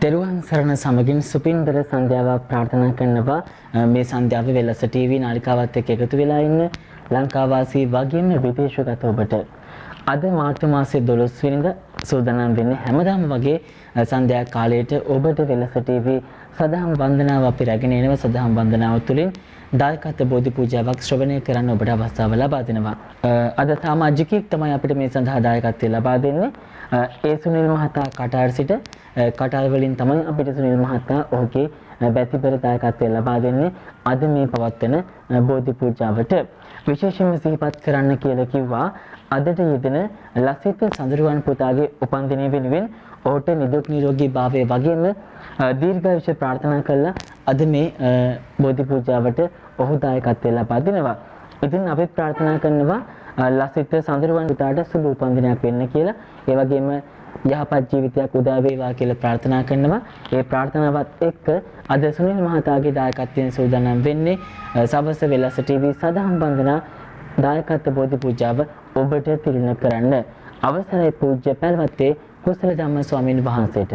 තෙරුවන් සරණ සමගින් සුපින්දර සන්ධ්‍යාවක් ප්‍රාර්ථනා කරනවා. මේ සන්ධ්‍යාවේ වෙලස ටීවී නාලිකාවත් එක්ක එකතු වෙලා ඉන්න ලංකාවාසී වගේම විදේශගත ඔබට අද මාර්තු මාසයේ 12 වෙනිදා සූදානම් වෙන්නේ හැමදාම වගේ සන්ධ්‍යා කාලයට ඔබට වෙලස ටීවී සදහම් වන්දනාව අපි රැගෙන එනවා. සදහම් වන්දනාව තුළින් දායකත්ව බෝධි පූජාවක් ශ්‍රවණය කරන්න ඔබට අවස්ථාව ලබා දෙනවා. අද සමාජිකයෙක් තමයි අපිට මේ සඳහා දායකත්වය ලබා දෙන්නේ. ඒ සුනිල් මහතා කටාර සිට කටාර වලින් තමයි අපිට සුනිල් මහතා ඔහුගේ බැතිබර දායකත්වය ලබා දෙන්නේ. අද මේ පවත්වන බෝධි පූජාවට විශේෂයෙන්ම සිහිපත් කරන්න කියලා කිව්වා. අදට යෙදෙන ලසිත සඳරුවන් පුතාගේ උපන්දිනය වෙනුවෙන් ඔහුට නිදුක් නිරෝගී භාවය වගේම දීර්ඝායුෂ ප්‍රාර්ථනා කළා. අද මේ බෝධි පූජාවට ඔහු දායකත්වය ලබා දෙනවා. ඉතින් අපි ප්‍රාර්ථනා කරනවා ලසිත සඳරුවන් පුතාට සුබ උපන්දිනයක් වෙන්න කියලා. ඒ වගේම යහපත් ජීවිතයක් උදා වේවා කියලා ප්‍රාර්ථනා කරනවා. ඒ ප්‍රාර්ථනාවත් එක්ක අද සුනිල් මහතාගේ දායකත්වයෙන් සූදානම් වෙන්නේ සවස වෙලස ටීවී සදහම් වන්දනා දායකත්ව බෝධි පූජාව ඔබට තිළින කරන්න. අවසරයි පූජ්‍ය පැල්වත්තේ කුසල ධම්ම ස්වාමීන් වහන්සේට.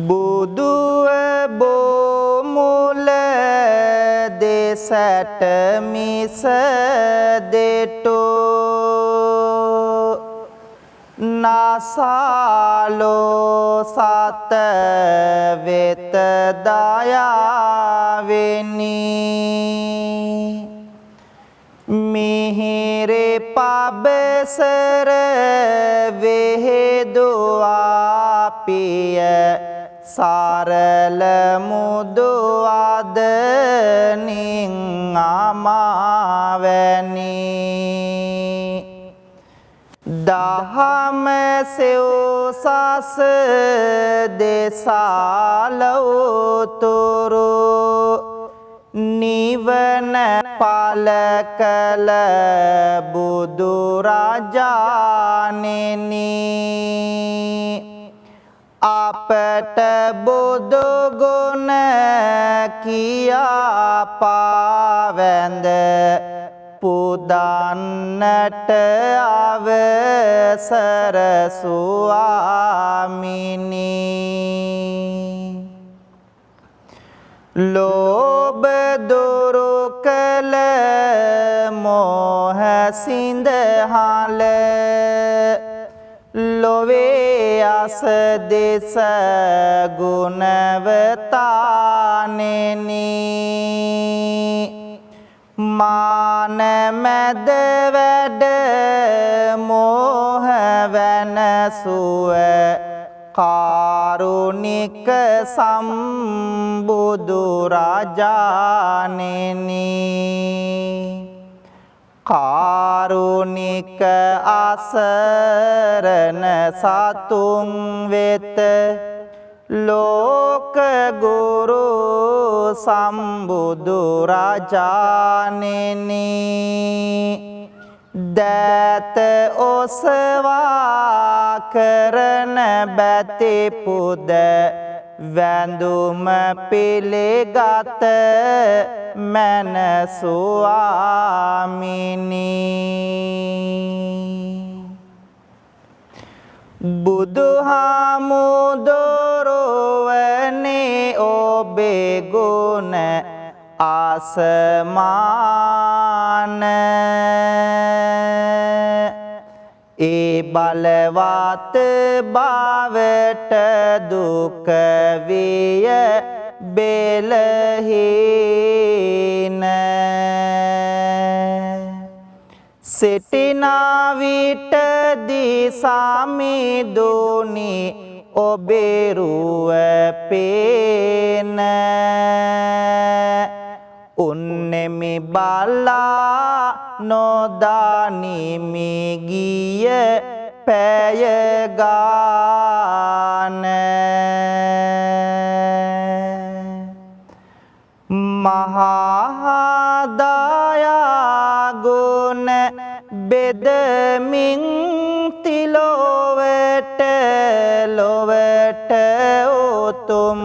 බුදුව බොමුල දෙසට මිස දෙටෝ නාසාලෝ සත වෙත දයාවෙනි මිහිරේ පබසර වෙහෙදුවා පිය සරල මුදු අදනින් අමාවැනි දහම සෙව්සස දෙසාලවතුරු නිවන පල කළ බුදු රජාණෙනි අපට බුදු ගුණ කියා පාවැඳ පුදන්නට අවසර ස්වාමිනී ලෝභ දුරු කළ මෝහ සිඳහල ලොවේ අස දෙස ගුණවතානෙනි මාන මැද වැඩ මෝහ වෙනසුව කාරුණික සම්බුදු රජාණෙනි කාරුණික අසරණ සතුන් වෙත ලෝක ගුරු සම්බුදු රජාණෙනි දත ඔසවා කරන බැති පුද වැඳුම පිළිගත මන ස්වාමිනී බුදුහාමුදුරුවනේ ඔබේ ගුණ ආසමාන ඒ බලවත් භාවයට දුක විය බෙලහීන සිටිනා විටදී සමිඳුනි ඔබේ රුව පේන උන්නෙමි බලා නොදානිමි ගිය පැය ගාන මහා දයා ගුණ බෙදමින් තිලොවට ලොවට උතුම්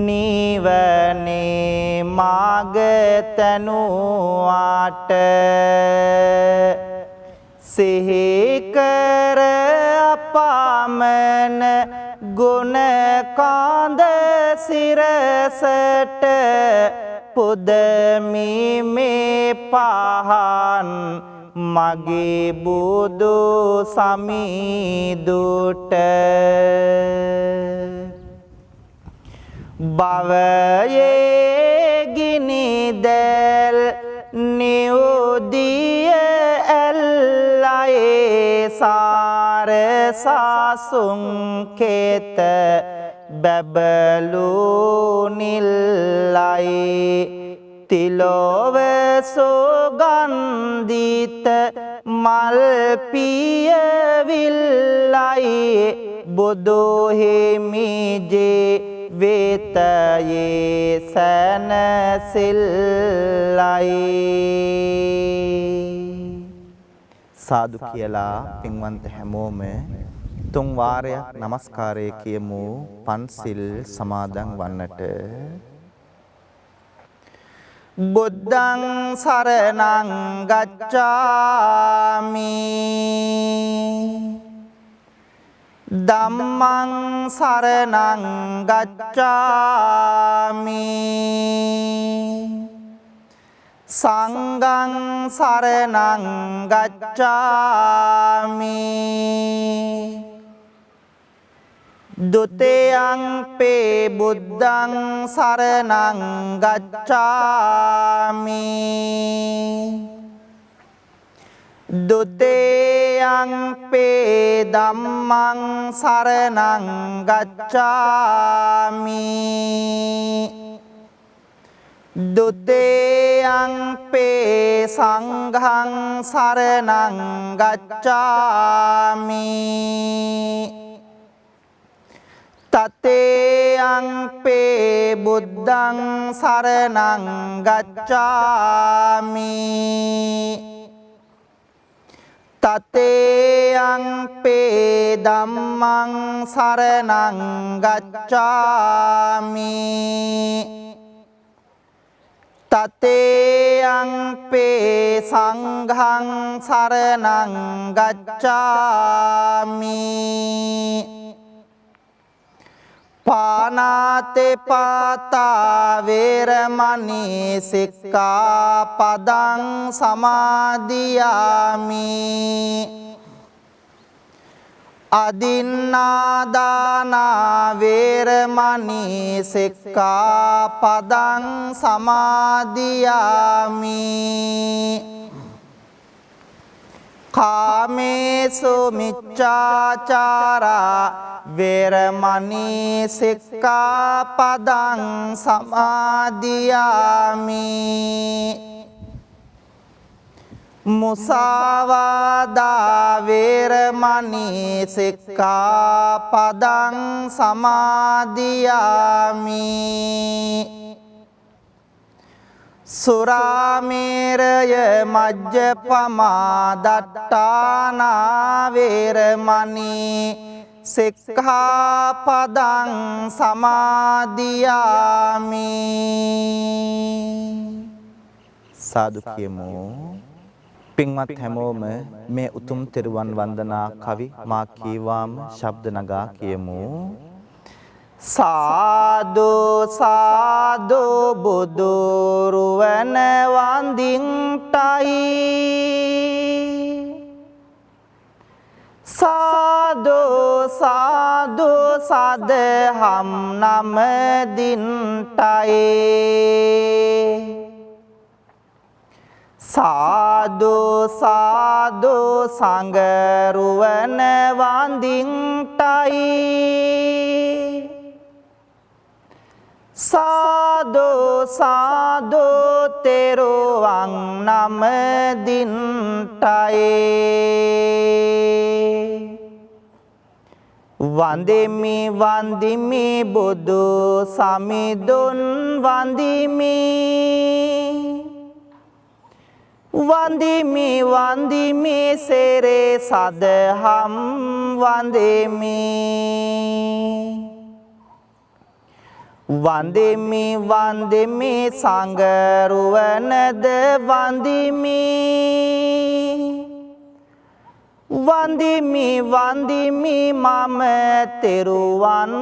නිවනේ මාග තනුවාට සිහි කර අපමණ ගුණ කාඳ සිරසට පුදමිමේ පහන් මගේ බුදු සමිදුට භවයේ ගිනි දැල් නියුදිය ඇල්ලයේ සාර සාසුන් කෙත බැබලු නිල්ලයි තිලොව සුගන්ධිත මල් පියවිල්ලයි බුදු හිමිජේ වේතයේ සැනසෙල්ලයි. සාදු කියලා පින්වන්ත හැමෝම තුන් වාරයක් নমස්කාරය කියමු පන්සිල් සමාදන් වන්නට. බුද්ධං සරණං ගච්ඡාමි ධම්මං සරණං ගච්ඡාමි සංඝං සරණං ගච්ඡාමි ဒုတိယံ පේ බුද්ධං සරණං ගච්ඡාමි ဒုတိယံ පේ ධම්මං සරණං ගච්ඡාමි ဒုတိယံ පේ සංඝං සරණං ගච්ඡාමි තතේයං පේ බුද්ධං සරණං ගච්ඡාමි තතේයං පේ ධම්මං සරණං ගච්ඡාමි තතේයං පේ සංඝං සරණං ගච්ඡාමි පානාතේ පාතා වේරමණී සික්ඛාපදං සමාදියාමි අදින්නාදාන වේරමණී සික්ඛාපදං සමාදියාමි කාමේසු මිච්ඡාචාරා වේරමණී සික්ඛාපදං සමාදියාමි මුසාවාදා වේරමණී සික්ඛාපදං සමාදියාමි සුරාමේරය මජ්ජපමා දට්ඨානා වේරමණී සික්ඛාපදං සමාදියාමි සාදු කියමු. පින්වත් හැමෝම මේ උතුම් තෙරුවන් වන්දනා කවි මා කීවාම ශබ්ද නගා කියමු. සාදු සාදු බුදු රුවන වන්දින්ටයි සාදු සාදු සදහම් නමදින්ටයි සාදු සාදු සංගරුවන වන්දින්ටයි සාදු සාදු තෙරුවන් නමදින්ටයි වන්දිමි වන්දිමි බුදු සමිඳුන් වන්දිමි වන්දිමි වන්දිමි සෙරේ සදහම් වන්දිමි වන්දිමි වන්දිමි සංගරුවනද වන්දිමි වඳිමි වඳිමි මම තෙරුවන්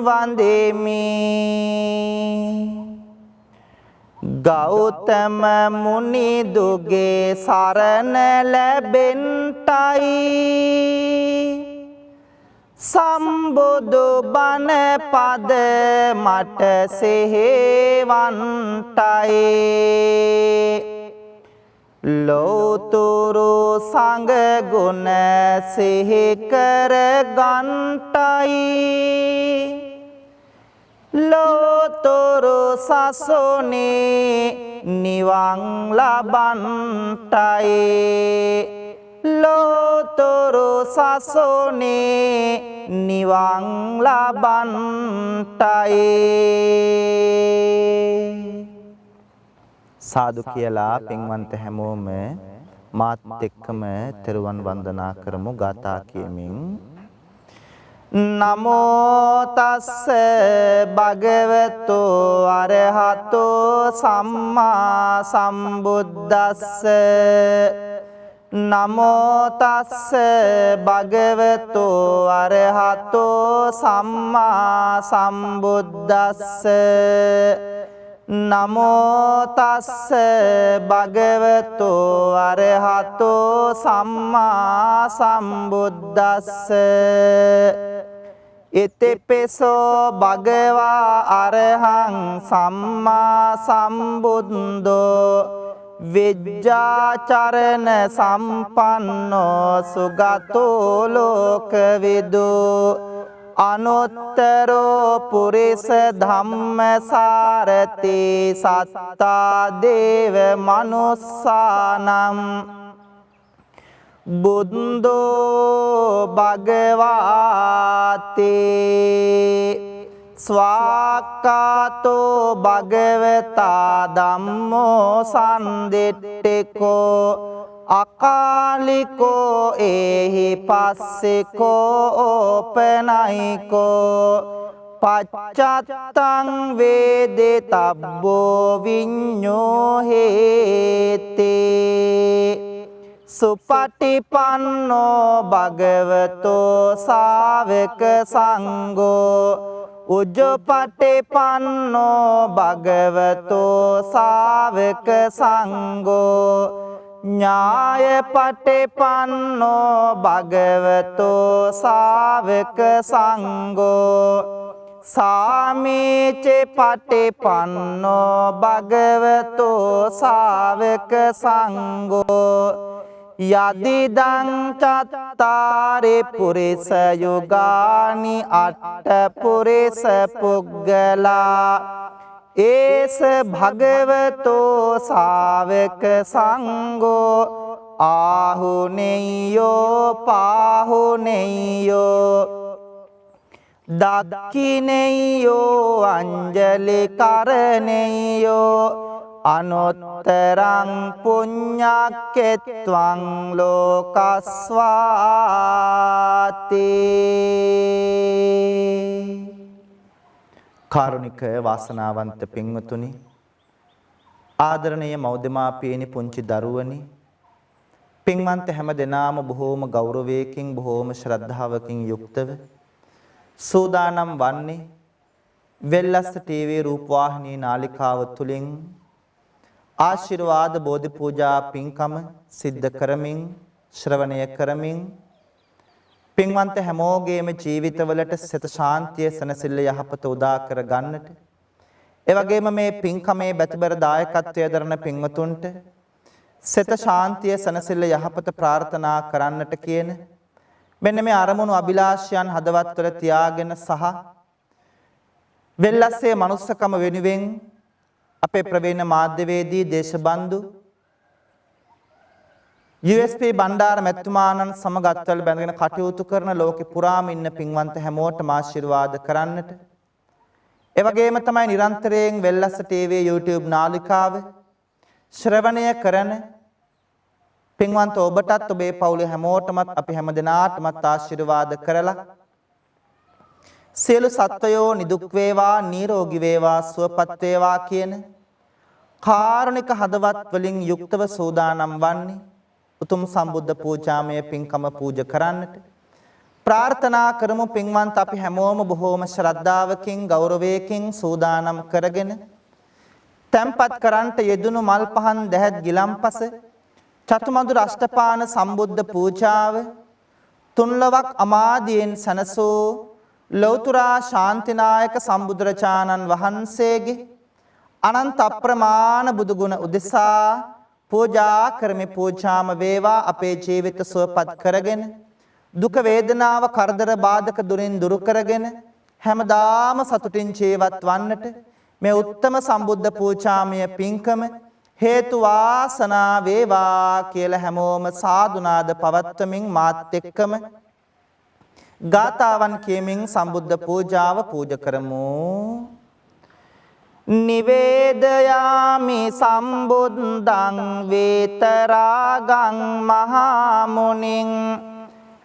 වඳෙමි ගෞතම මුනිදුගේ සරණ ලැබෙන්ටයි සම්බුදු බණ පද මට සෙහෙවන්ටයි ලෝතුරු සංඝ ගුණ සිහි කර ගන්ටයි ලෝතුරු සසුනේ නිවන් ලබන්ටයි ලෝතුරු සසුනේ නිවන් ලබන්ටයි සාදු කියලා පින්වන්ත හැමෝම මාත් එක්කම තෙරුවන් වන්දනා කරමු ගාථා කියමින් නමෝ තස්ස භගවතු අරහතෝ සම්මා සම්බුද්දස්ස නමෝ තස්ස භගවතු අරහතෝ සම්මා සම්බුද්දස්ස නමෝ තස්ස භගවතු අරහතෝ සම්මා සම්බුද්දස්ස ඉතිපිසෝ භගවා අරහං සම්මා සම්බුද්දෝ විජ්ජාචරණ සම්පන්නෝ සුගතෝ ලෝකවිදු අනුත්තරෝ පුරිස ධම්මසාරති සත්තා දේව මනුස්සානම් බුද්ධෝ භගවාති ස්වාක්ඛාතෝ භගවතා ධම්මෝ සම්දිට්ඨිකෝ අකාලිකෝ ඒහි පස්සිකෝ ඕපනයිකෝ පච්චත්තං වේදිතබ්බෝ විඤ්ඤෝ හේති සුපටිපන්නෝ භගවතෝ ශාවක සංඝෝ උජ්ජපටිපන්නෝ භගවතෝ ශාවක සංඝෝ ඥායපටිපන්නෝ භගවතෝ ශාවක සංඝෝ සාමීච පටිපන්නෝ භගවතෝ ශාවක සංඝෝ යදිදං චත්තාරි පුරිස යුගානි අට්ඨ පුරිස පුග්ගලා ඒස භගවතෝ ශාවක සංඝෝ ආහුනේයෝ පාහුනේයෝ දක්ඛිනේයෝ අංජලි කරණේයෝ අනුත්තරං පුඤ්ඤක්කෙත්වං ලෝකස්වාති කාරුණික වාසනාවන්ත පින්වතුනි ආදරණීය මව්දෙමාපියනි පුංචි දරුවනි පින්වන්ත හැම දෙනාම බොහෝම ගෞරවයකින් බොහෝම ශ්‍රද්ධාවකින් යුක්තව සූදානම් වන්නේ වෙල්ලස්ස ටීවී රූපවාහිනී නාලිකාව තුලින් ආශිර්වාද බෝධි පූජා පින්කම සිද්ධ කරමින් ශ්‍රවණය කරමින් පින්වන්ත හැමෝගේම ජීවිතවලට සිත ශාන්තිය සනසිල්ල යහපත උදා කර ගන්නට ඒ වගේම මේ පින්කමේ බැතිබර දායකත්වයේ දරන පින්වතුන්ට සිත ශාන්තිය සනසිල්ල යහපත ප්‍රාර්ථනා කරන්නට කියන මෙන්න මේ අරමුණු අභිලාෂයන් හදවත්වල තියාගෙන සහ වෙල්ලස්සේ මනුස්සකම වෙනුවෙන් අපේ ප්‍රවීණ මාධ්‍යවේදී දේශබන්දු USP බණ්ඩාර මැතිතුමාණන් සමග අත්වල බැඳගෙන කටයුතු කරන ලෝකෙ පුරාම ඉන්න පින්වන්ත හැමෝටම ආශිර්වාද කරන්නට ඒ වගේම තමයි නිරන්තරයෙන් වෙල්ලස්ස ටීවී YouTube නාලිකාව ශ්‍රවණය කරන පින්වන්ත ඔබටත් ඔබේ පවුලේ හැමෝටමත් අපි හැමදෙනාටමත් ආශිර්වාද කරලා සියලු සත්වයෝ නිදුක් වේවා නිරෝගී වේවා සුවපත් වේවා කියන කාරුණික හදවත් වලින් යුක්තව සූදානම් වන්නේ උතුම් සම්බුද්ධ පූජාමය පින්කම පූජා කරන්නට ප්‍රාර්ථනා කරමු. පින්වන්ත අපි හැමෝම බොහෝම ශ්‍රද්ධාවකින් ගෞරවයකින් සූදානම් කරගෙන තැන්පත් කරන්ට යෙදුණු මල් පහන් දැහැත් ගිලම්පස චතුමදුර අෂ්ටපාන සම්බුද්ධ පූජාව තුන්ලවක් අමාදියෙන් සනසූ ලෞතර ශාන්තිනායක සම්බුදුරජාණන් වහන්සේගේ අනන්ත අප්‍රමාණ බුදු ගුණ උදෙසා පූජා කරමි. පූජාම වේවා අපේ ජීවිත සුවපත් කරගෙන දුක වේදනාව කරදර බාධක දුරින් දුරු කරගෙන හැමදාම සතුටින් ජීවත් වන්නට මේ උත්තම සම්බුද්ධ පූජාමය පින්කම හේතු වාසනා වේවා කියලා හැමෝම සාදුනාද පවත්වමින් මාත් එක්කම ගාතාවන් කියමින් සම්බුද්ධ පූජාව පූජා කරමු. නිවේදයාමි සම්බුද්ධං වේතරාගං මහා මුනිං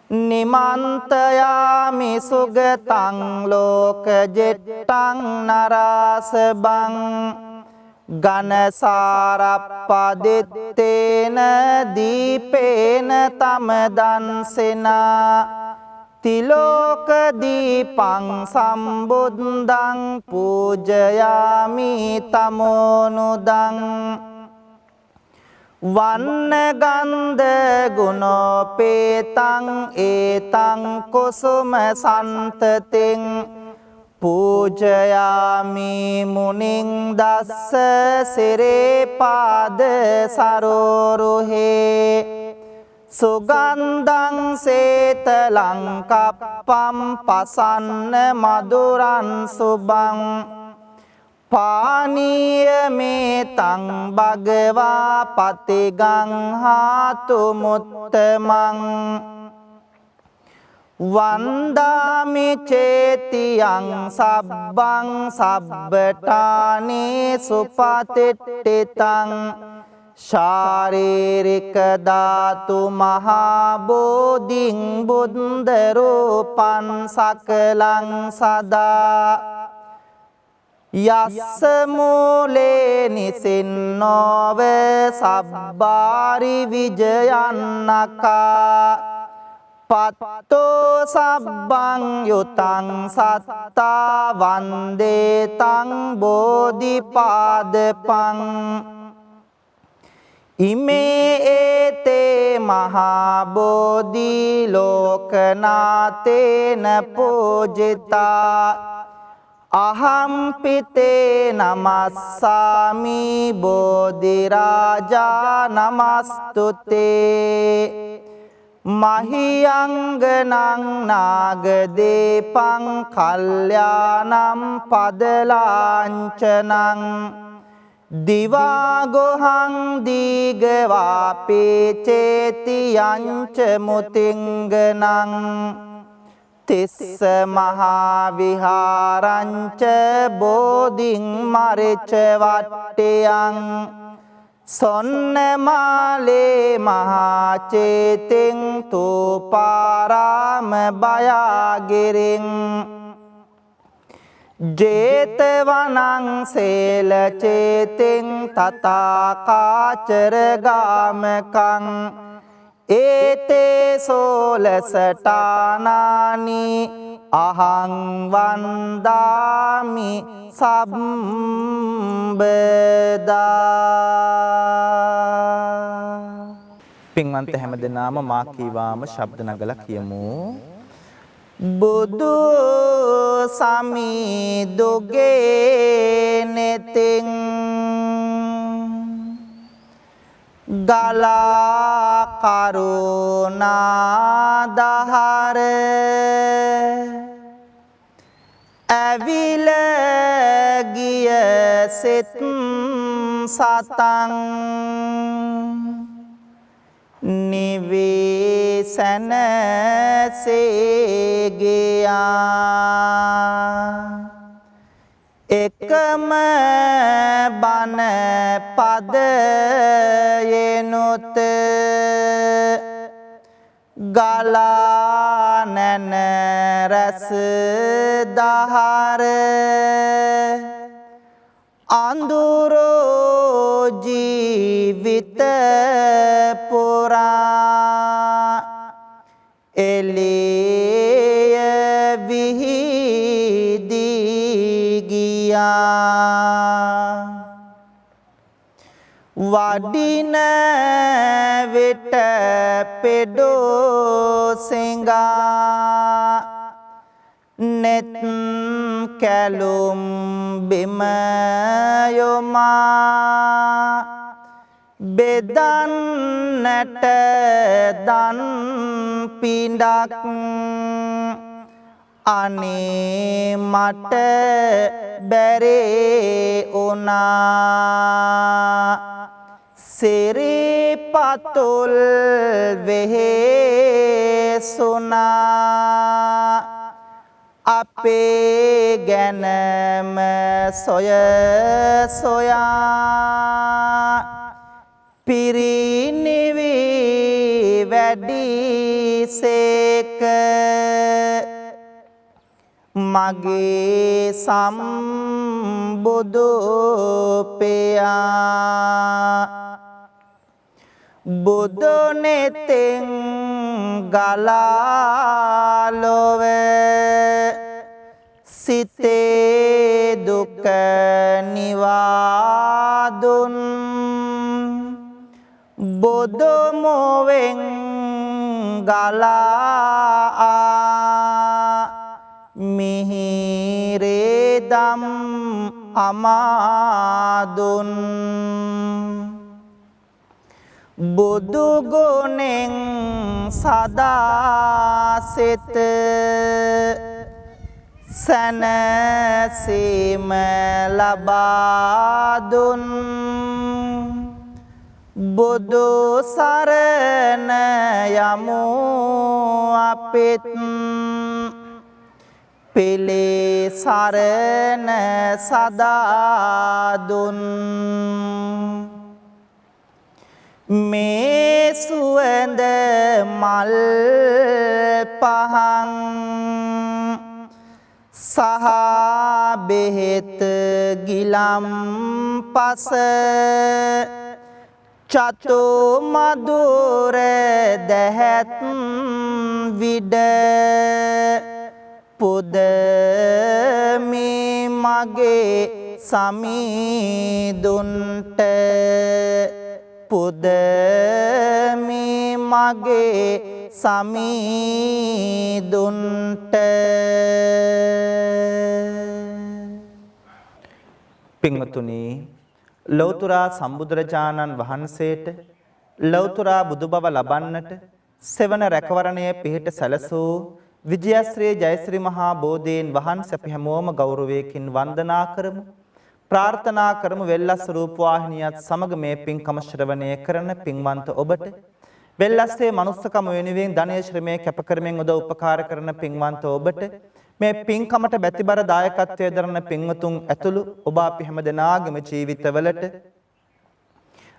නිමන්තයාමි සුගතං ලෝකජෙට්ටං නරාසබං ඝනසාරප්පදිත්තේන දීපේන තමදන්සෙනා තිලෝක දීපං සම්බුද්ධං පූජයාමි තමෝනුදං වන්න ගන්ධ ගුණෝපේතං ඒතං කුසුම සන්තතින් පූජයාමි මුනිං දස්ස සිරේ පාද සරෝරුහේ සුගන්ධං සේතලං කප්පම් පසන්න මధుරං සුබං පානීය මේතං භගවා පතිගං හාතු මුත්තමං වන්දාමි චේතියං සබ්බං සබ්බටානේ සුපතිට්ඨිතං ශාරීරික ධාතු මහා බෝධිං බුද්ධ රූපං සකලං සදා යස්ස මූලේ නිසින්නෝව සබ්බාරි විජයන්නකා පත්තෝ සබ්බං යුතං සත්තා වන්දේතං බෝධිපාදපං ඉමේ ඒතේ මහා බෝධි ලෝකනාතේන පූජිතා අහම්පිතේ නමස්සාමි බෝධි රාජා නමස්තුතේ මහියංගනං නාගදීපං කල්යාණං පදලාංචනං දිවාගොහං දීගවාපේ චේතියංච මුතිංගනං තිස්ස මහා විහාරංච බෝධිං මරිච වට්ටයං සොන්නමාලේ මහා චේතින් තූපාරාම බයාගිරින් ජේතවනං සේල චේතින් තථාකාචර ගාමකං ඒතේ සෝලසටානානි අහං වන්දාමි සම්බදා. පින්වන්ත හැමදෙනාම මා කීවාම ශබ්ද නගලා කියමු. බුදු සමිදුගේ නෙතින් ගලා කරුණාදහර ඇවිල ගිය සිත් සතං නිවේසන සේගයා එකම බණ පදයෙනුත ගලා නැන රස දහර අඳුරෝ ජීවිත පුරා එළිය විහිදී ගියා වඩින විට පෙඩෝ සිඟා නෙත් කැලුම් බිම යොමා බෙදන්නට දන් පිඬක් අනේ මට බැරේ උනා සිරිපතුල් වෙහෙසුනා අපේ ගැනම සොය සොයා පිරිනිවි වැඩිසේක මගේ සම්බුදු පියා බුදු නෙතෙන් ගලා ලොවේ සිතේ දුක නිවාදුන් බුදු මොවෙන් ගලා මිහිරේ දම් අමාදුන් බුදු ගුණෙන් සදා සිත සැනසීම ලබා දුන් බුදු සරණ යමු අපිත් පිළි සරණ සදා දුන් මේ සුවඳ මල් පහන් සහ බෙහෙත් ගිලම් පස චතු මధుර දැහැත් විඩ පුදමි මගේ සමීදුන්ට පුදමි මගේ සමීදුන්ට පින්වතුනි ලෞතර සම්බුදුරජාණන් වහන්සේට ලෞතර බුදු බව ලබන්නට සෙවන රැකවරණයේ පිහිට සැලසූ විජයශ්‍රී ජයශ්‍රී මහා බෝධීන් වහන්සේ අපි හැමෝම ගෞරවයෙන් වන්දනා කරමු ප්‍රාර්ථනා කරමු වෙල්ලස් රූපවාහිනියත් සමග මේ පින්කම ශ්‍රවණය කරන පින්වන්ත ඔබට වෙල්ලස්සේ මනුස්සකම වෙනුවෙන් ධනය ශ්‍රමයේ කැප කරමින් උදව් උපකාර කරන පින්වන්ත ඔබට මේ පින්කමට බැතිබර දායකත්වයේ දරන පින්වතුන් ඇතුළු ඔබ අපි හැම දෙනාගේම ජීවිතවලට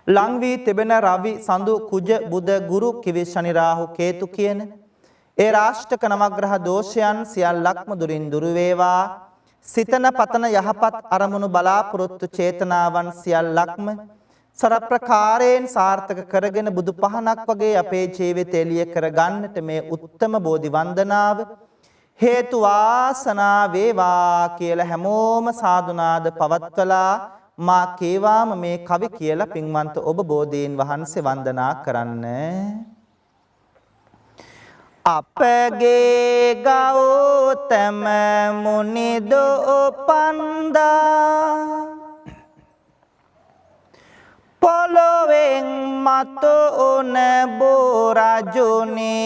ලං වී තිබෙන රවි සඳු කුජ බුද ගුරු කිවි ශනි රාහු කේතු කියන ඒ රාෂ්ටක නවග්‍රහ දෝෂයන් සියල්ලක්ම දුරින් දුර වේවා සිතන පතන යහපත් අරමුණු බලාපොරොත්තු චේතනාවන් සියල්ලක්ම සරප්‍රකාරයෙන් සාර්ථක කරගෙන බුදු පහනක් වගේ අපේ ජීවිතය එළිය කර ගන්නට මේ උත්තම බෝධි වන්දනාව හේතු වාසනා වේවා කියලා හැමෝම සාදුනාද පවත්වලා මා කේවාම මේ කවි කියලා පින්වන්ත ඔබ බෝධීන් වහන්සේ වන්දනා කරන්න. අපගේ ගෞතම මුනිදෝ පන්දා පොළොවෙන් මතු උන බෝරජුනේ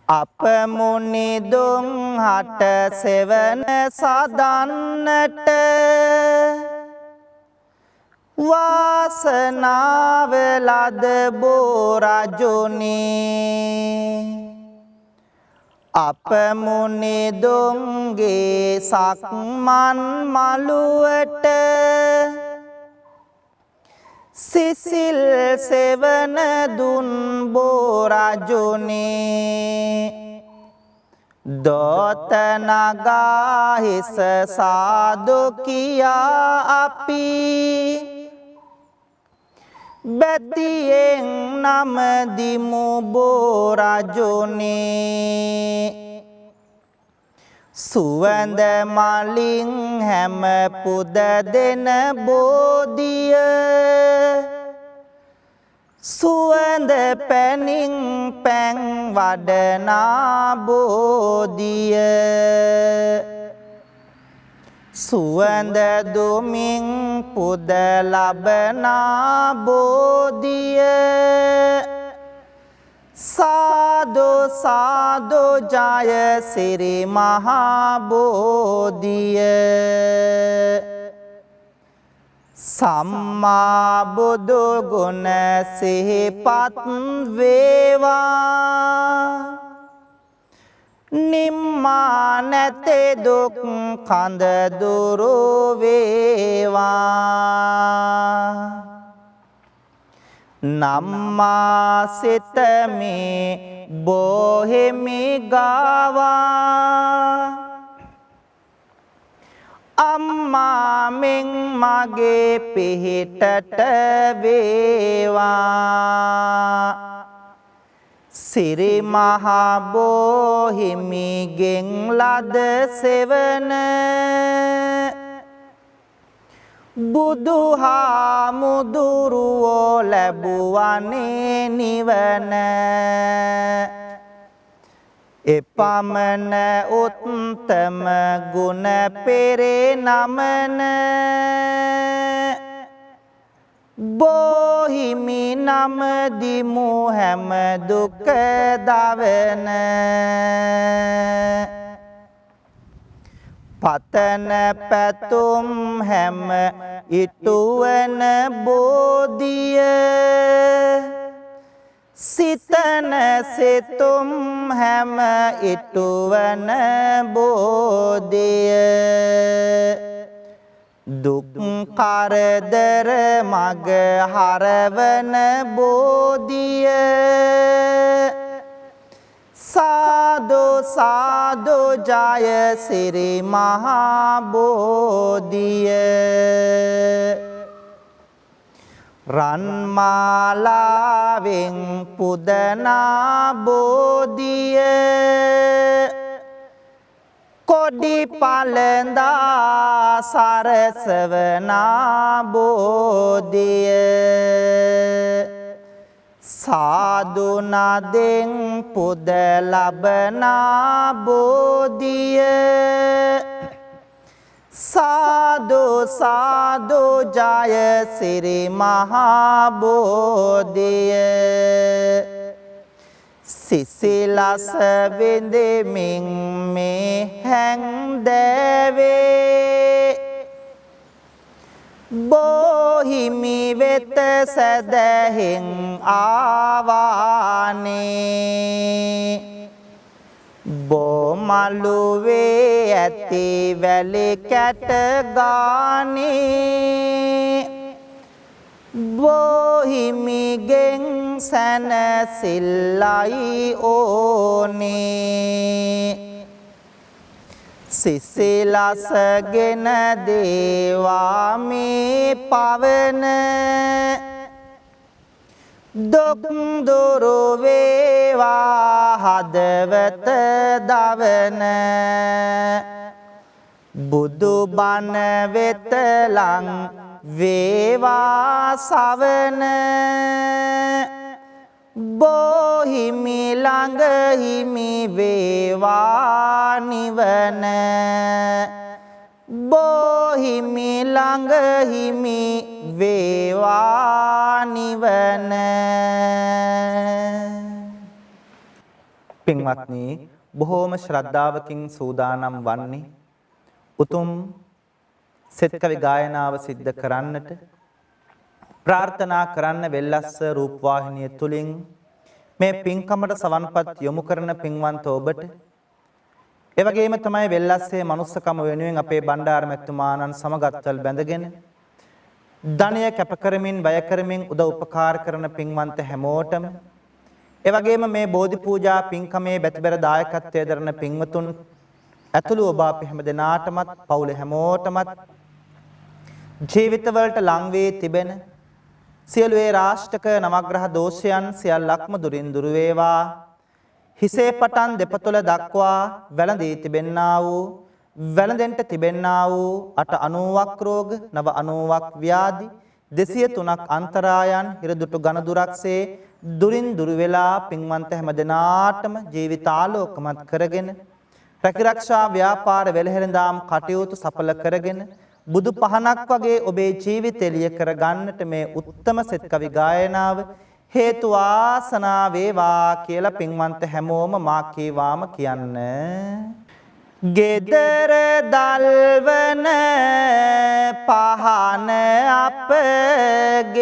අප මුනිදුන් හට සෙවන සදන්නට වාසනාව ලද බෝරජුනේ අප මුනිදුන්ගේ සක්මන් මළුවට සිසිල් සෙවන දුන් බෝරජුනේ දොත නගා හිස සාදු කියා අපි බැතියෙන් නමදිමු බෝරජුනේ සුවඳ මලින් හැම පුද දෙන බෝධිය සුවඳ පැනින් පැන් වඩනා බෝධිය සුවඳ දුමින් පුද ලබනා බෝධිය සාදු සාදු ජය සිරි මහා බෝධිය සම්මා බුදු ගුණ සිහිපත් වේවා නිම්මා නැතේ දුක් කඳ දුරු වේවා නම්මා සිතමේ බොහෙමි ගාවා අම්මා මෙන් මගේ පිහිටට වේවා සිරි මහා බෝහිමිගෙන් ලද සෙවන බුදුහාමුදුරුවෝ ලැබුවනේ නිවන එපමණ උත්තම ගුණ පෙරේ නමන බෝහිමි නමදිමු හැම දුක දවන පතන පැතුම් හැම ඉටුවන බෝධිය සිතන සිතුම් හැම ඉටුවන බෝධිය දුක් කරදර මග හරවන බෝධිය සාදු සාදු ජය සිරි මහා බෝධිය රන්මාලාවෙන් පුදනා බෝධිය කොඩි පළඳා සරසවනා බෝධිය සාදු නදෙන් පුද ලබනා බෝධිය සාදු සාදු ජය සිරි මහා බෝධිය සිසිලස විඳෙමින් මේ හැන්දෑවේ බෝහිමි වෙත සැදැහෙන් ආවානේ බෝමළුවේ ඇති වැලි කැට ගානේ බෝහිමිගෙන් සැනසිල්ලයි ඕනේ සිසිලසගෙන දේවා මේ පවන දුක් දුරු වේවා හදවත දවන බුදු බණ වෙත ලං වේවා සවන බෝහිමි ළඟ හිමි වේවා නිවන බෝහිමි ළඟ හිමි වේවා නිවන පින්වත්නි බොහෝම ශ්‍රද්ධාවකින් සූදානම් වන්නේ උතුම් සෙත් කවි ගායනාව සිද්ධ කරන්නට ප්‍රාර්ථනා කරන්න වෙල්ලස්ස රූපවාහිනිය තුලින් මේ පින්කමට සවන්පත් යොමු කරන පින්වන්ත ඔබට ඒ වගේම තමයි වෙල්ලස්සේ මනුස්සකම වෙනුවෙන් අපේ බණ්ඩාර මැතිතුමාණන් සමගත්වල් බැඳගෙන ධනය කැප කරමින් වැය කරමින් උදව් උපකාර කරන පින්වන්ත හැමෝටම ඒ වගේම මේ බෝධි පූජා පින්කමේ බැතිබර දායකත්වයේ දරන පින්වතුන් ඇතුළු ඔබ අපි හැම දෙනාටමත් පවුල හැමෝටමත් ජීවිතවලට ලං වී තිබෙන සියලු ඒ රාෂ්ටක නවග්‍රහ දෝෂයන් සියල්ලක්ම දුරින් දුර වේවා. හිසේ පටන් දෙපතුල දක්වා වැළඳී තිබෙන්නා වූ වැළඳෙන්ට තිබෙන්නා වූ 890ක් රෝග 990ක් ව්‍යාධි 203ක් අන්තරායන් හිරදුටු ඝනදුරක්සේ දුරින් දුර වෙලා පින්වන්ත හැමදෙනාටම ජීවිතාලෝකමත් කරගෙන රැකිරක්ෂා ව්‍යාපාර වෙළහෙළඳාම් කටයුතු සඵල කරගෙන බුදු පහනක් වගේ ඔබේ ජීවිතය එළිය කර ගන්නට මේ උත්තම සෙත් කවි ගායනාව හේතු වාසනා වේවා කියලා පින්වන්ත හැමෝම මා කීවාම කියන්න. ගෙදර දල්වන පහන අපගේ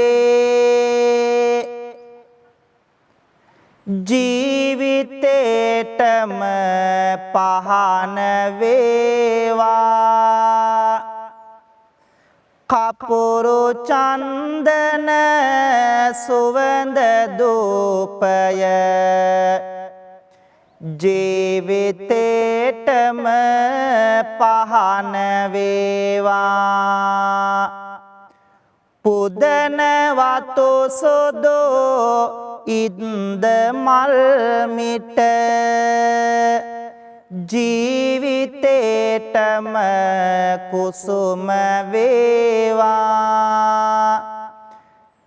ජීවිතේටම පහන වේවා. කපුරු චන්දන සුවඳ දූපය ජීවිතේටම පහන වේවා. පුදන වතු සුදු ඉන්ද මල් මිට ජීවිතේටම කුසුම වේවා.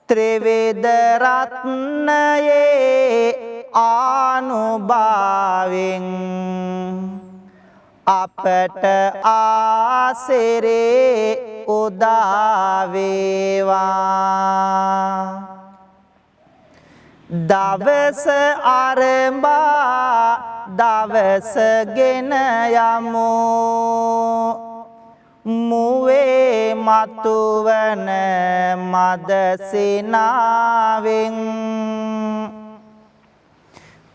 ත්‍රිවිධ රත්නයේ ආනුභාවෙන් අපට ආසිරේ උදා වේවා. දවස ආරම්භා දවස ගෙන යමු මුවේ මතුවන මදසිනාවෙන්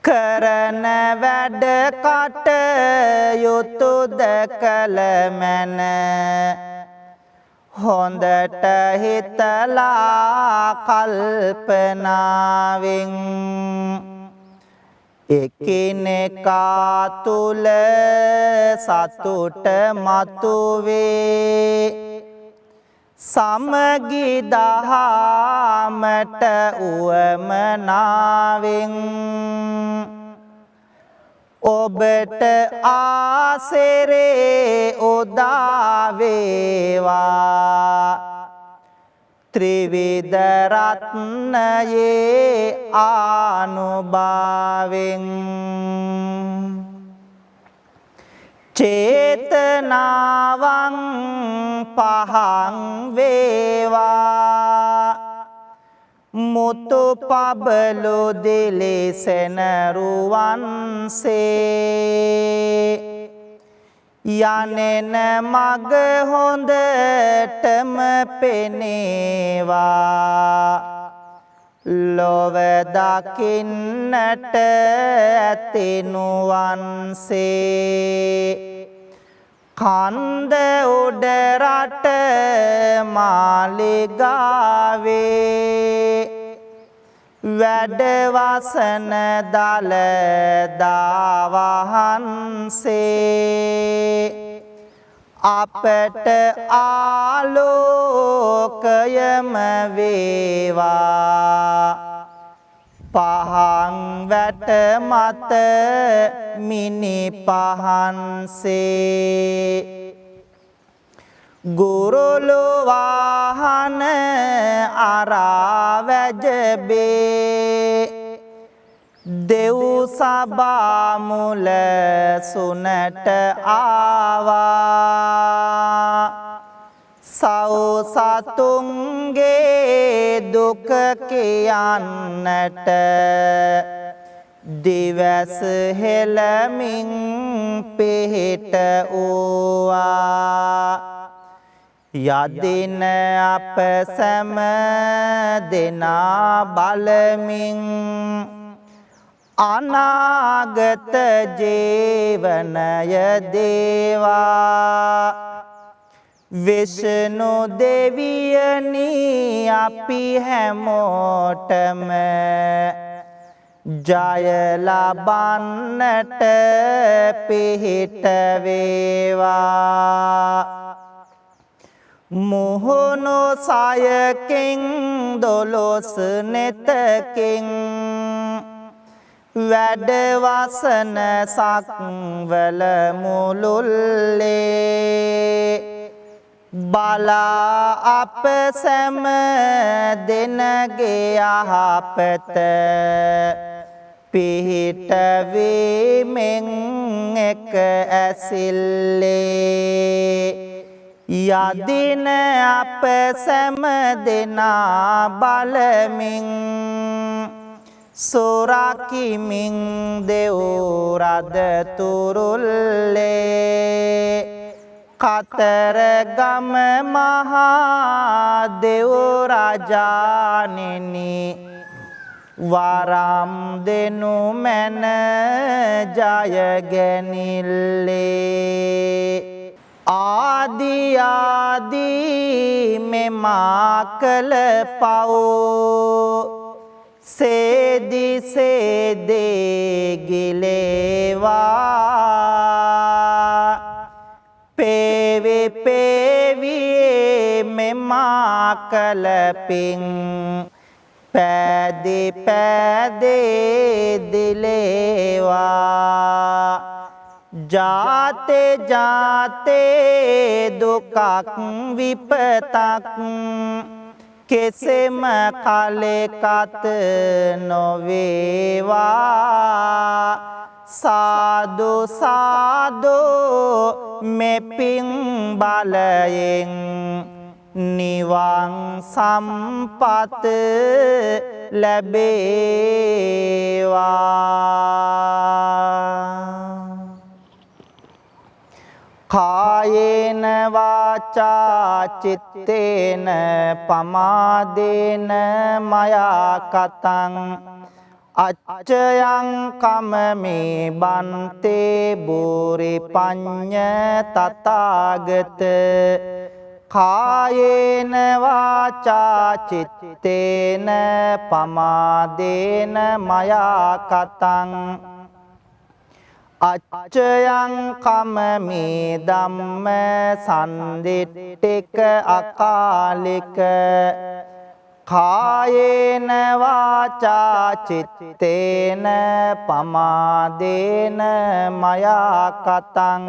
කරන වැඩ කටයුතුද කළ මැන හොඳට හිතලා කල්පනාවෙන් එකිනෙකා තුල සතුට මතුවේ සමගි දහමට උවමනාවෙන් ඔබට ආසිරේ උදා වේවා. ත්‍රිවිධ රත්නයේ ආනුභාවෙන් චේතනාවං පහං වේවා. මුතු පබලු දිලිසෙන රුවන්සේ යනෙන මග හොඳටම පෙනේවා. ලොව දකින්නට ඇතිනුවන්සේ කන්ද උඩ රට මාලිගාවේ වැඩවසන දළදා වහන්සේ අපට ආලෝකයම වේවා. පහන් වැට මත මිනි පහන්සේ ගුරුලු වාහන අරා වැජබේ දෙව් සභා මුල සුනට ආවා. සව් සතුන්ගේ දුක කියන්නට දිවස හෙළමින් පිහිට වූවා. යදින අප සැම දෙනා බලමින් අනාගත ජීවනය දේවා. විෂ්ණු දෙවියනි අපි හැමෝටම ජය ලබන්නට පිහිට වේවා. මුහුණු සයකින් දොළොස් නෙතකින් වැඩවසන සක්වල මුළුල්ලේ බලා අප සැම දෙනගේ යහපත පිහිටවීමෙන් එක ඇසිල්ලේ යදින අප සැම දෙනා බලමින් සොරකිමින් දෙව්රද තුරුල්ලේ කතරගම මහා දෙව්රජාණෙනි වරම් දෙනු මැන ජයගැනිල්ලේ ආදී මෙමා කළ පව් සේදි සේදේ ගිලේවා පේවි පේවියේ මෙමා කළ පිං පැදි පැදේ දිලේවා ජාතේ ජාතේ දුකක් විපතක් කෙසෙම කලෙකත නොවේවා සාදු සාදු මෙපින් බලයෙන් නිවන් සම්පත ලැබේවා කායේන වාචා චිත්තේන පමාදේන මයා කතං අච්චයං කමමේ බන්තේ බෝරි පඤ්ඤ තථාගත කායේන වාචා චිත්තේන පමාදේන මයා කතං අච්චයං කමමේ ධම්ම සන්දිට්ඨික අකාලික කායේන වාචා චිත්තේන පමාදේන මයා කතං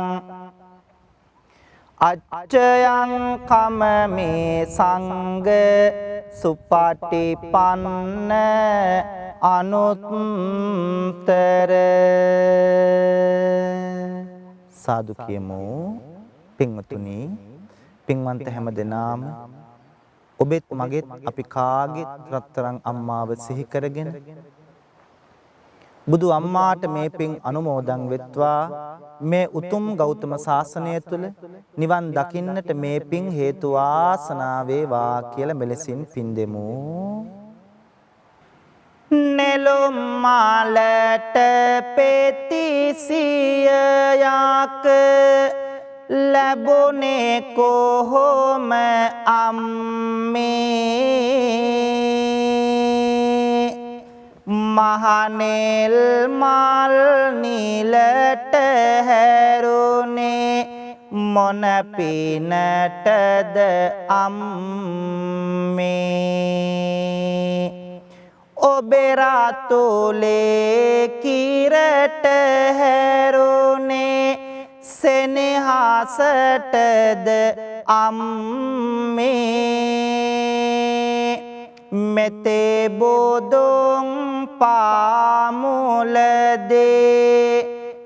අච්චයං කමමේ සංඝ සුපටිපන්න අනුත්තර සාදු කියමු පින්වතුනි පින්වන්ත හැම දෙනාම ඔබෙත් මගෙත් අපි කාගෙත් රත්තරන් අම්මාව සිහි කරගෙන බුදු අම්මාට මේ පින් අනුමෝදන් වෙත්වා මේ උතුම් ගෞතම සාසනය තුල නිවන් දකින්නට මේ පින් හේතු වාසනා වේවා කියලා මෙලෙසින් පින් දෙමු නෙළුම් මාලට පෙතිසියක් ලැබුණේ කොහොම අම්මේ මහනෙල් මල් නිලට හැරුණේ මොන පිනටද අම්මේ ඔබේ රාතුලේ කිරට හැරුණේ සෙනෙහසටද අම්මේ මෙතේ බෝදුන් පාමුලදේ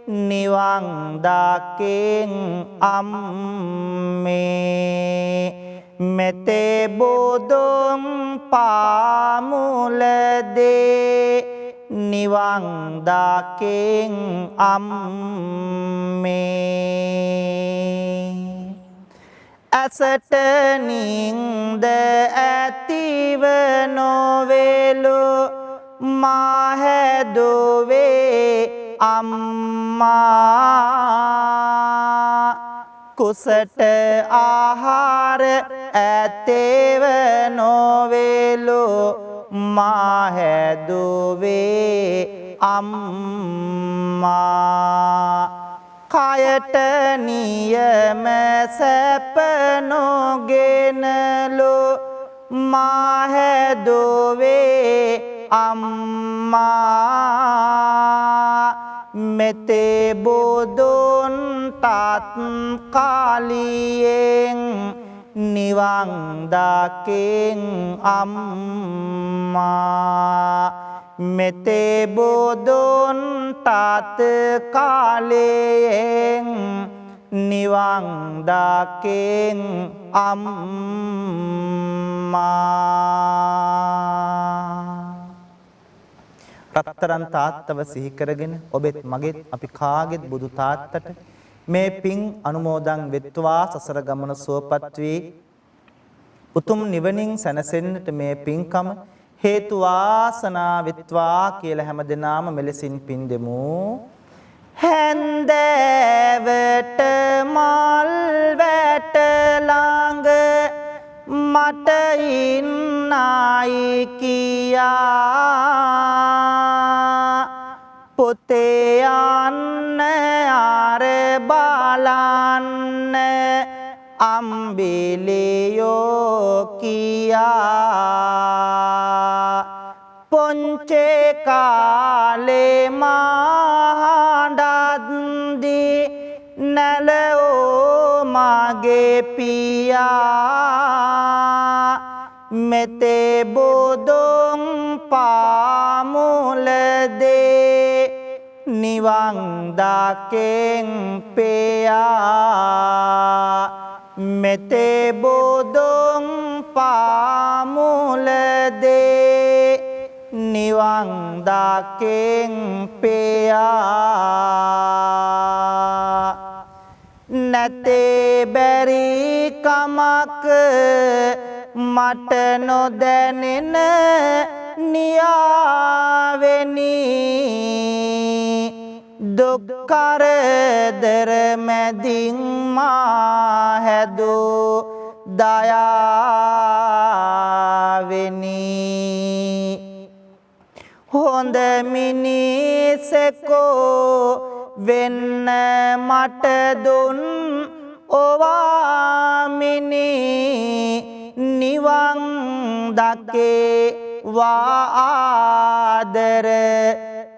නිවන් දකින් අම්මේ මෙතේ බෝදුන් පාමුලදේ නිවන් දකින් අම්මේ ඇසට නින්ද ඇතිව නොවේලු මා හැදුවේ අම්මා කුසට ආහාර ඇතේව නොවේලු මා හැදුවේ අම්මා කයට නියම සැප නොගෙනලු මා හැදුවේ අම්මා මෙතේ බුදුන් තාත් කාලියෙන් නිවන් දකින් අම්මා මෙතේ බුදුන් තාත් කාලයෙන් නිවන් දකින් අම්මා රත්තරන් තාත්තව සිහි කරගෙන ඔබෙත් මගෙත් අපි කාගෙත් බුදු තාත්තට මේ පින් අනුමෝදන් වෙත්වා සසර ගමන සුවපත් වී උතුම් නිවනින් සැනසෙන්නට මේ පින්කම හේතු වාසනා වෙත්වා කියලා හැමදෙනාම මෙලෙසින් පින් දෙමු. හැන්දෑවට මල් වැට ළඟ මට ඉන්නයි කියා පොතේ යන්න ආර බලන්න අම්බිලියෝ කියා පොන්චේ කාලේ මහඬද්දි නැලෝ මගේ පියා මෙතේ බුදුන් පාමුලදේ නිවන් දකින් පෙයා මෙතේ බුදුන් පාමුලදේ නිවන් දකින් පෙයා නැතේ බැරි කමක් මට නොදැනෙන නියාවෙනි දුක් කරදර මැදින් මා හැදූ දයාවෙනි හොඳ මිනිසෙකෝ වෙන්න මට දුන් ඔවාමිනි නිවන් දකේ වාදර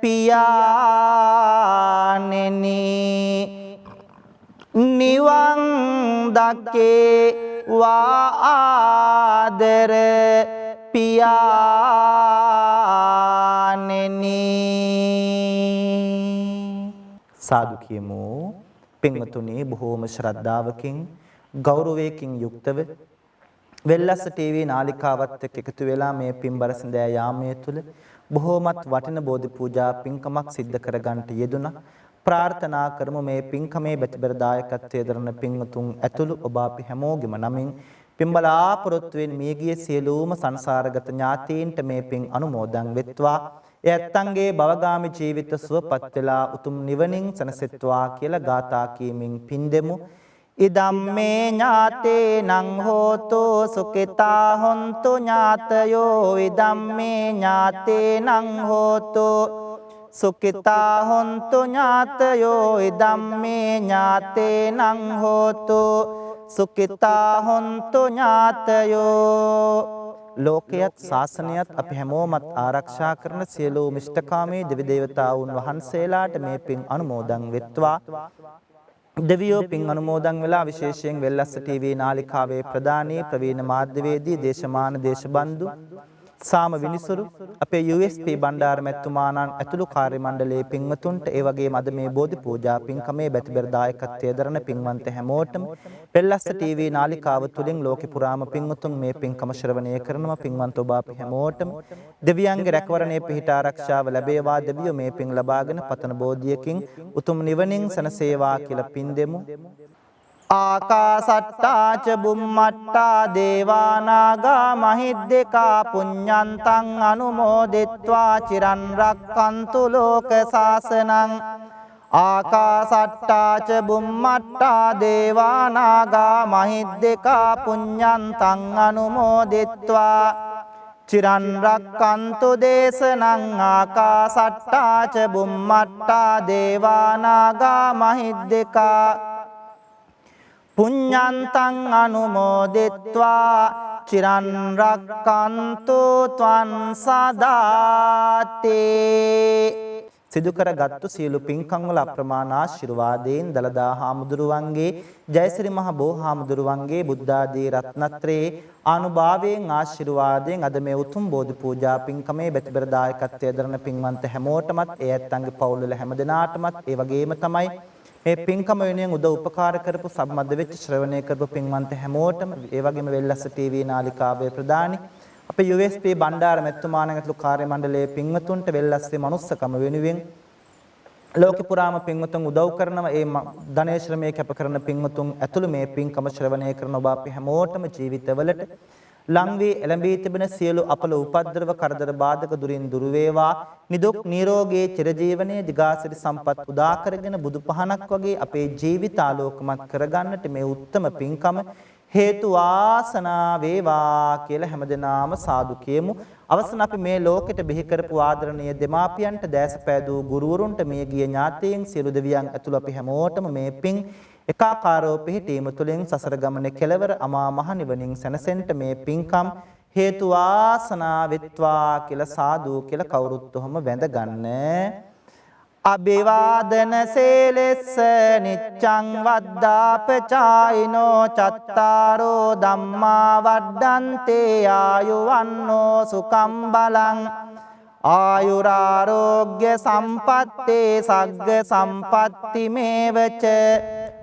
පියාණෙනි නිවන් දකේ වාදර පියාණෙනි සාදු කියමු පින්වතුනි බොහෝම ශ්‍රද්ධාවකින් ගෞරවයකින් යුක්තව වෙල්ලස්ස ටීවී නාලිකාවත් එක්ක එකතු වෙලා මේ පින්බර සඳෑ යාමයේ තුල බොහෝමත් වටින බෝධි පූජා පින්කමක් සිද්ධ කරගන්නට යෙදුණා. ප්‍රාර්ථනා කරමු මේ පින්කමේ බැතිබර දායකත්වයේ දරන පින්වතුන් ඇතුළු ඔබ අපි හැමෝගෙම නමින් පින්බලාපොරොත්තු වෙන මියගිය සියලුම සංසාරගත ඥාතීන්ට මේ පින් අනුමෝදන් වෙත්වා. ඒ ඇත්තන්ගේ භවගාමී ජීවිත සුවපත් වෙලා උතුම් නිවනින් සැනසෙත්වා කියලා ගාථා කියමින් පින් දෙමු. ඉදම්මේ ඥාතේනං හෝතු සුඛිතා හොන්තු ඥාතයෝ ඉදම්මේ ඥාතේනං හෝතු සුඛිතා හොන්තු ඥාතයෝ ඉදම්මේ ඥාතේනං හෝතු සුඛිතා හොන්තු ඥාතයෝ ලෝකයත් ශාසනයත් අපි හැමෝමත් ආරක්ෂා කරන සියලු මිෂ්ඨකාමී දෙවි දේවතාවුන් වහන්සේලාට මේ පින් අනුමෝදන් වෙත්වා. දෙවියෝ පින් අනුමෝදන් වෙලා විශේෂයෙන් වෙල්ලස්ස ටීවී නාලිකාවේ ප්‍රධානී ප්‍රවීණ මාධ්‍යවේදී දේශමාන දේශබන්දු සාම විනිසුරු අපේ USP බණ්ඩාර මැතිතුමාණන් ඇතුළු කාර්ය මණ්ඩලයේ පින්වතුන්ට ඒ වගේම අද මේ බෝධි පූජා පින්කමේ බැතිබර දායකත්වයේ දරන පින්වන්ත හැමෝටම වෙල්ලස්ස ටීවී නාලිකාව තුලින් ලෝකේ පුරාම පින්වතුන් මේ පින්කම ශ්‍රවණය කරනවා. පින්වන්ත ඔබ අපි හැමෝටම දෙවියන්ගේ රැකවරණය පිහිට ආරක්ෂාව ලැබේවා. දෙවියෝ මේ පින් ලබාගෙන පතන බෝධියකින් උතුම් නිවනින් සැනසේවා කියලා පින් දෙමු. ආකාසට්ටා ච බුම්මට්ටා දේවානාගා මහිද්దికා පුඤ්ඤන්තං අනුමෝදිත්වා චිරන් රක්칸තු ලෝක සාසනං ආකාසට්ටා ච බුම්මට්ටා දේවානාගා මහිද්దికා පුඤ්ඤන්තං අනුමෝදිත්වා චිරන් රක්칸තු දේශනං ආකාසට්ටා ච බුම්මට්ටා දේවානාගා මහිද්దికා පුඤ්ඤන්තං අනුමෝදිත්වා චිරන් රක්칸තු ත්වං සදාති. සිදු කරගත්තු සියලු පින්කම් වල අප්‍රමාණ ආශිර්වාදයෙන් දලදා හාමුදුරුවන්ගේ ජයසිරි මහ බෝ හාමුදුරුවන්ගේ බුද්ධ ආදී රත්නත්‍රයේ ආනුභාවයෙන් ආශිර්වාදයෙන් අද මේ උතුම් බෝධි පූජා පින්කමේ බෙතබර දායකත්වයේ දරන පින්වන්ත හැමෝටමත් ඒ ඇත්තන්ගේ පවුල් වල හැම දෙනාටමත් ඒ වගේම තමයි මේ පින්කම වෙනුවෙන් උදව් උපකාර කරපු සම්බන්ධ වෙච්ච ශ්‍රවණය කරපු පින්වන්ත හැමෝටම ඒ වගේම වෙල්ලස්ස ටීවී නාලිකාවේ ප්‍රදානි අපේ USP බණ්ඩාර මෙතුමාණන්ගේතුළු කාර්ය මණ්ඩලයේ පින්වතුන්ට වෙල්ලස්සේ මනුස්සකම වෙනුවෙන් ලෝක පුරාම පින්වතුන් උදව් කරනවා. ඒ ධනේශ ශ්‍රමයේ කැප කරන පින්වතුන් ඇතුළු මේ පින්කම ශ්‍රවණය කරන ඔබ අපි හැමෝටම ජීවිතවලට ලං වී එළඹී තිබෙන සියලු අපල උපද්‍රව කරදර බාධක දුරින් දුර වේවා. නිදුක් නිරෝගී චිරජීවනයේ දිගාසිරි සම්පත් උදා කරගෙන බුදු පහනක් වගේ අපේ ජීවිත ආලෝකමත් කරගන්නට මේ උත්තම පින්කම හේතු වාසනා වේවා කියලා හැමදෙනාම සාදු කියමු. අවසන් අපි මේ ලෝකෙට බිහි කරපු ආදරණීය දෙමාපියන්ට දැසපෑදූ ගුරුවරුන්ට මේ ගිය ඥාතීන් සියලු දෙවියන් ඇතුළු අපි හැමෝටම මේ පින් එකාකාරව පිහිටීම තුළින් සසර ගමනේ කෙලවර අමා මහ නිවනින් සැනසෙන්න මේ පින්කම් හේතු වාසනා වෙත්වා කියලා සාදු කියලා කවුරුත් ඔහම වැඳ ගන්න. අභිවාදන සේලෙස්ස නිච්ඡං වද්දාපචායිනෝ චත්තාරෝ ධම්මා වඩ්ඩන්තේ ආයුවන්නෝ සුඛං බලං ආයුරාරෝග්‍ය සම්පත්තේ සග්ග සම්පatti මේවච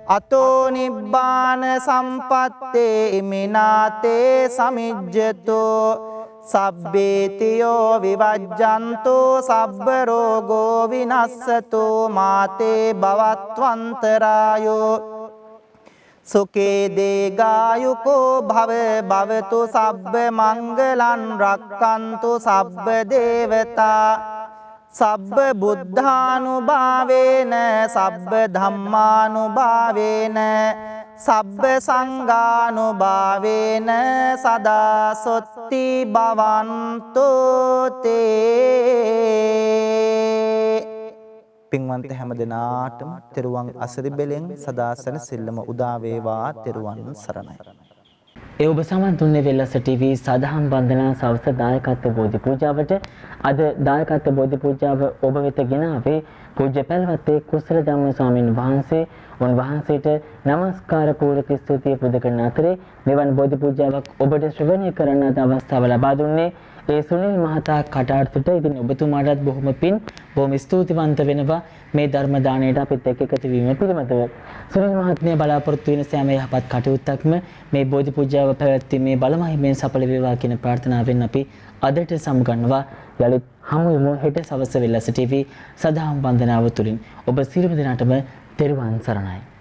අතෝ නිබ්බාන සම්පත්තේ ඉමිනාතේ සමිජ්ජතෝ සබ්බේතියෝ විවජ්ජන්තෝ සබ්බ රෝගෝ විනස්සතෝ මාතේ භවත්වන්තරායෝ සුඛේ දේගායුකෝ භව භවතු සබ්බ මංගලං රක්칸තු සබ්බ දේවතා සබ්බ බුද්ධානුභාවේන සබ්බ ධම්මානුභාවේන සබ්බ සංඝානුභාවේන සදා සොත්ති භවන්තෝ තේ. පින්වන්ත හැම දිනාටම තෙරුවන් අසරි බෙලෙන් සදා සැනසෙල්ලම උදා වේවා. තෙරුවන් සරණයි. ඒ ඔබ සමන් දුන්නේ වෙල්ලස ටීවී සදහම් වන්දනා සවස දායකත්ව බෝධි පූජාවට. අද දායකත්ව බෝධි පූජාව ඔබ වෙත ගෙන ආවේ පූජ්‍ය පැලවත්තේ කුසල ධම්ම ස්වාමීන් වහන්සේ. උන්වහන්සේට නමස්කාර පූර්වක ස්තුතිය පුද කරන අතරේ මෙවන් බෝධි පූජාවක් ඔබට ශ්‍රවණය කරන්නට අවස්ථාව ලබා දුන්නේ ඒ සුනිල් මහතා කටාර්ථට. ඉතින් ඔබතුමාටත් බොහොම පින් බොහොම ස්තුතිවන්ත වෙනවා මේ ධර්ම දාණයට අපිත් එක්ක එකතු වීම පිළිබඳව. සුනිල් මහත්මිය බලාපොරොත්තු වෙන සෑම යහපත් කටයුත්තක්ම මේ බෝධි පූජාව පැවැත්වීමේ බලමහිමෙන් සඵල වේවා කියන ප්‍රාර්ථනාවෙන් අපි අදට සමුගන්නවා. යලිත් හමු යමු හෙට සවස වෙල්ලස ටීවී සදාම් වන්දනාව තුලින්. ඔබ සියලුම දෙනාටම තෙරුවන් සරණයි.